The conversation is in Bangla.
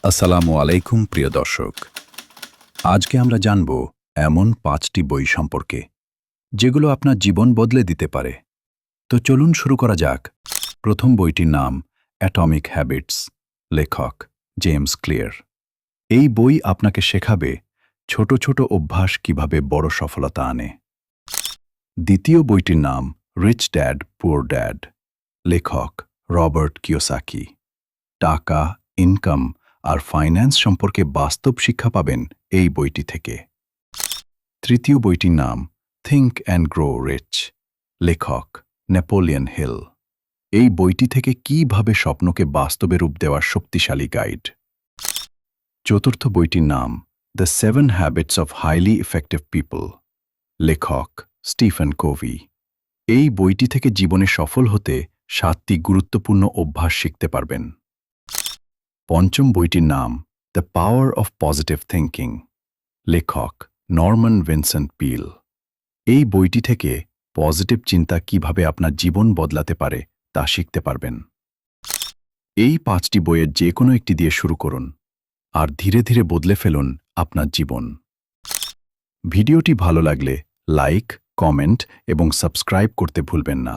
আসসালামু আলাইকুম প্রিয় দর্শক। আজকে আমরা জানব এমন 5টি বই সম্পর্কে যেগুলো আপনার জীবন বদলে দিতে পারে। তো চলুন শুরু করা যাক। প্রথম বইটির নাম অ্যাটমিক হ্যাবিটস, লেখক জেমস ক্লিয়ার। এই বই আপনাকে শেখাবে ছোট ছোট অভ্যাস কিভাবে বড় সফলতা আনে। দ্বিতীয় বইটির নাম রিচ ড্যাড পুয়ার ড্যাড, লেখক রবার্ট কিওসাকি। টাকা, ইনকাম আর ফাইন্যান্স সম্পর্কে বাস্তব শিক্ষা পাবেন এই বইটি থেকে। তৃতীয় বইটির নাম থিঙ্ক অ্যান্ড গ্রো রিচ, লেখক নেপোলিয়ন হিল। এই বইটি থেকে কিভাবে স্বপ্নকে বাস্তবে রূপ দেওয়ার শক্তিশালী গাইড। চতুর্থ বইটির নাম the 7 habits of highly effective people, লেখক স্টিফেন কোভি। এই বইটি থেকে জীবনে সফল হতে 7টি গুরুত্বপূর্ণ অভ্যাস শিখতে পারবেন। পঞ্চম বইটির নাম the power of positive thinking, লেখক নরম্যান ভিনসেন্ট পিল। এই বইটি থেকে পজিটিভ চিন্তা কিভাবে আপনার জীবন বদলাতে পারে তা শিখতে পারবেন। এই 5টি বইয়ের যে কোনো একটি দিয়ে শুরু করুন আর ধীরে ধীরে বদলে ফেলুন আপনার জীবন। ভিডিওটি ভালো লাগলে লাইক, কমেন্ট এবং সাবস্ক্রাইব করতে ভুলবেন না।